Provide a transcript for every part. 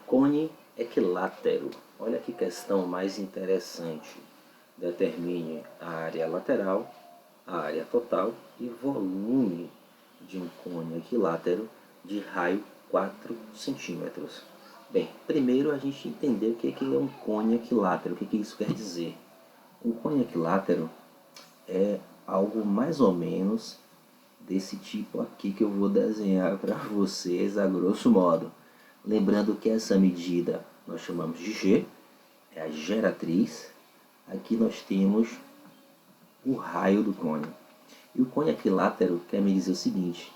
Cone equilátero. Olha que questão mais interessante. Determine a área lateral, a área total e volume de um cone equilátero de raio 4 centímetros. Bem, primeiro a gente entender o que é um cone equilátero, o que isso quer dizer. Um cone equilátero é algo mais ou menos desse tipo aqui que eu vou desenhar para vocês a grosso modo. Lembrando que essa medida nós chamamos de G, é a geratriz. Aqui nós temos o raio do cone. E o cone equilátero quer me dizer o seguinte,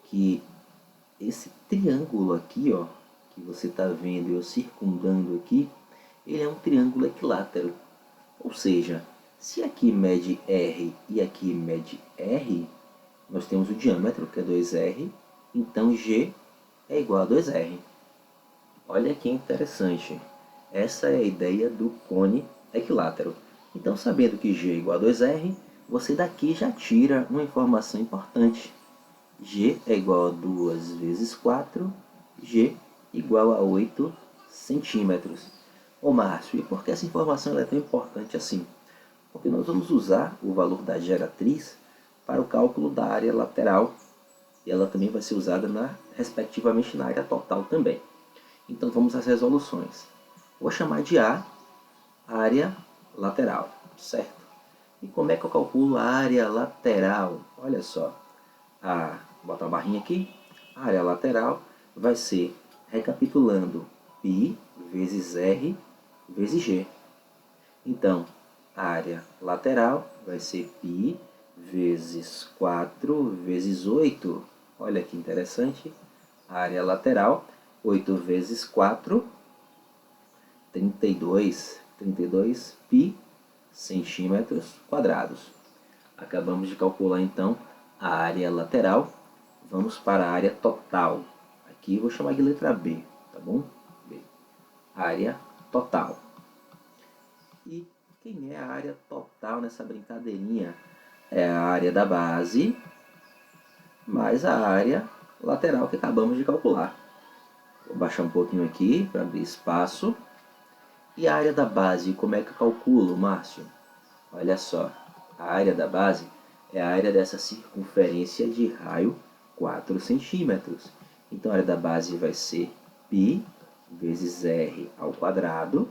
que esse triângulo aqui, ó, que você está vendo eu circundando aqui, ele é um triângulo equilátero. Ou seja, se aqui mede R e aqui mede R, nós temos o diâmetro, que é 2R, então G é igual a 2R. Olha que interessante. Essa é a ideia do cone equilátero. Então, sabendo que G é igual a 2R, você daqui já tira uma informação importante. G é igual a 2 vezes 4, G igual a 8 centímetros. Ô Márcio, e por que essa informação é tão importante assim? Porque nós vamos usar o valor da geratriz para o cálculo da área lateral. E ela também vai ser usada, respectivamente, na área total também. Então vamos às resoluções. Vou chamar de A, área lateral, certo? E como é que eu calculo a área lateral? Olha só, vou botar uma barrinha aqui, a área lateral vai ser, recapitulando, π vezes R vezes G. Então, a área lateral vai ser π vezes 4 vezes 8. Olha que interessante. A área lateral, 8 vezes 4, 32 π centímetros quadrados. Acabamos de calcular, então, a área lateral. Vamos para a área total. Aqui eu vou chamar de letra B, tá bom? B. Área total. E quem é a área total nessa brincadeirinha? É a área da base mais a área lateral que acabamos de calcular. Vou baixar um pouquinho aqui para abrir espaço. E a área da base, como é que eu calculo, Márcio? Olha só, a área da base é a área dessa circunferência de raio 4 centímetros. Então a área da base vai ser π vezes R ao quadrado,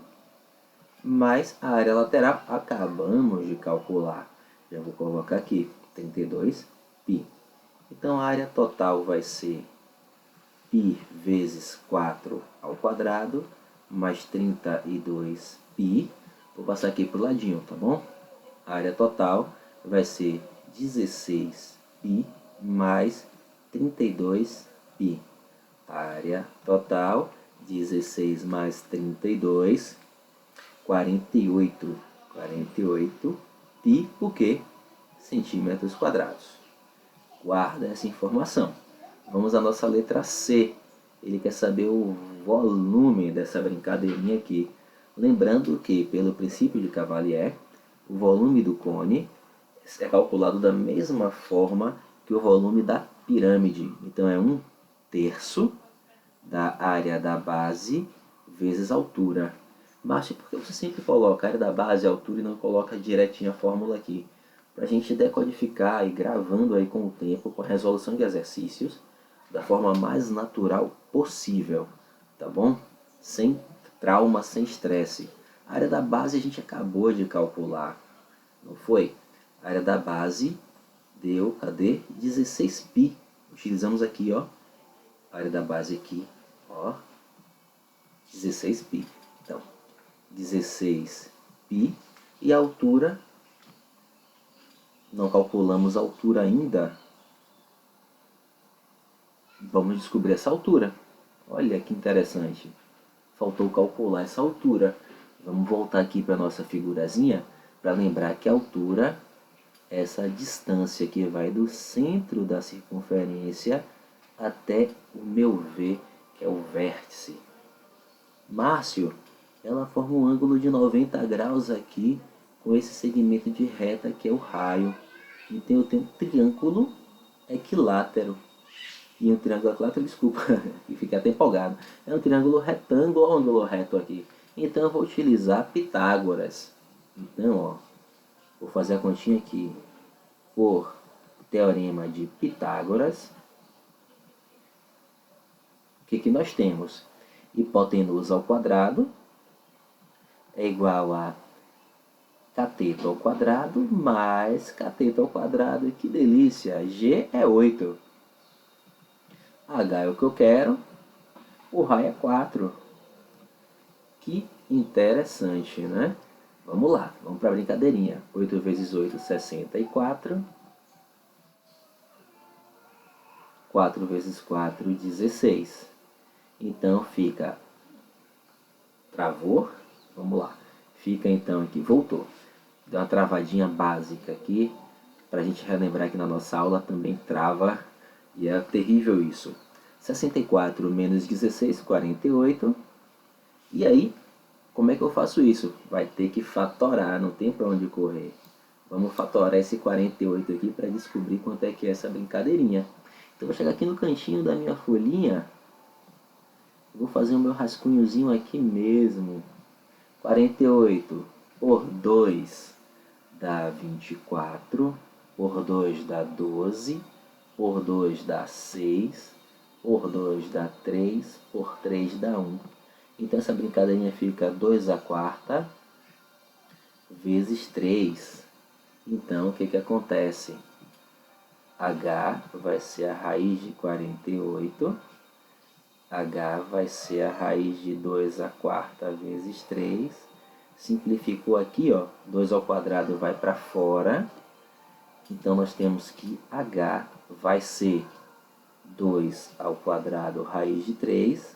mais a área lateral acabamos de calcular. Já vou colocar aqui, 32 π. Então a área total vai ser π vezes 4 ao quadrado, mais 32 π. Vou passar aqui para o ladinho, tá bom? A área total vai ser 16 π mais 32 π. Área total, 16 mais 32, 48 π, o quê? Centímetros quadrados. Guarda essa informação. Vamos à nossa letra C. Ele quer saber o volume dessa brincadeirinha aqui. Lembrando que, pelo princípio de Cavalier, o volume do cone é calculado da mesma forma que o volume da pirâmide. Então é 1/3 da área da base vezes a altura. Márcio, por que você sempre coloca a área da base e a altura e não coloca direitinho a fórmula aqui? Para a gente decodificar e gravando aí com o tempo, com a resolução de exercícios, da forma mais natural possível, tá bom? Sem trauma, sem estresse. A área da base a gente acabou de calcular, não foi? A área da base deu, cadê? 16 π. Utilizamos aqui, ó, a área da base aqui, ó, 16 π. Então, 16 π. E a altura, não calculamos a altura ainda. Vamos descobrir essa altura. Olha que interessante. Faltou calcular essa altura. Vamos voltar aqui para a nossa figurazinha para lembrar que a altura é essa distância que vai do centro da circunferência até o meu V, que é o vértice. Márcio, ela forma um ângulo de 90 graus aqui com esse segmento de reta que é o raio. Então eu tenho um triângulo equilátero. E um triângulo equilátero, desculpa, e fiquei até empolgado. É um triângulo retângulo ou ângulo reto aqui. Então eu vou utilizar Pitágoras. Então, ó, vou fazer a continha aqui. Por teorema de Pitágoras, o que nós temos? Hipotenusa ao quadrado é igual a cateto ao quadrado mais cateto ao quadrado. Que delícia! G é 8. H é o que eu quero. O raio é 4. Que interessante, né? Vamos lá, vamos para a brincadeirinha. 8 vezes 8, 64. 4 vezes 4, 16. Então fica... Travou? Vamos lá. Fica então aqui, voltou. Deu uma travadinha básica aqui, para a gente relembrar que na nossa aula também trava, e é terrível isso. 64 menos 16, 48. E aí, como é que eu faço isso? Vai ter que fatorar, não tem para onde correr. Vamos fatorar esse 48 aqui para descobrir quanto é que é essa brincadeirinha. Então vou chegar aqui no cantinho da minha folhinha, vou fazer o meu rascunhozinho aqui mesmo. 48 por 2 dá 24, por 2 dá 12, por 2 dá 6, por 2 dá 3, por 3 dá 1. Então essa brincadeirinha fica 2 à quarta vezes 3. Então o que que acontece? H vai ser a raiz de 48, H vai ser a raiz de 2 à quarta vezes 3. Simplificou aqui, ó, 2 ao quadrado vai para fora. Então nós temos que H vai ser 2 ao quadrado raiz de 3.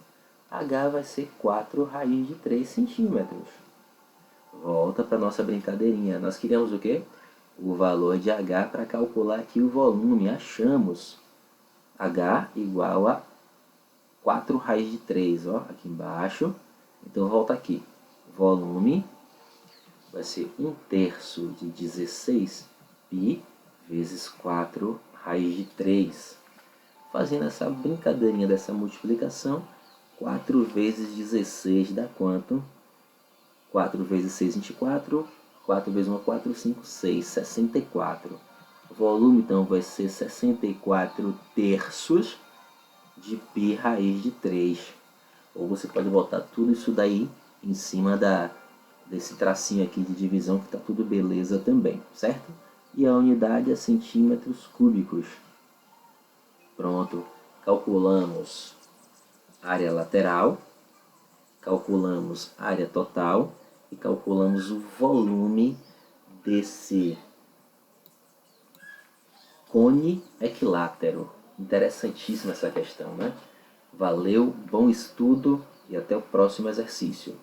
H vai ser 4 raiz de 3 centímetros. Volta para a nossa brincadeirinha. Nós queríamos o quê? O valor de H para calcular aqui o volume. Achamos H igual a 4 raiz de 3, ó, aqui embaixo. Então volta aqui. Volume vai ser 1/3 de 16 π vezes 4 raiz de 3. Fazendo essa brincadeirinha dessa multiplicação, 4 vezes 16 dá quanto? 4 vezes 6, 24. 4 vezes 1, 4, 5, 6, 64. O volume, então, vai ser 64 terços de π raiz de 3. Ou você pode botar tudo isso daí em cima desse tracinho aqui de divisão, que está tudo beleza também, certo? E a unidade é centímetros cúbicos. Pronto. Calculamos área lateral, calculamos área total e calculamos o volume desse cone equilátero. Interessantíssima essa questão, né? Valeu, bom estudo e até o próximo exercício.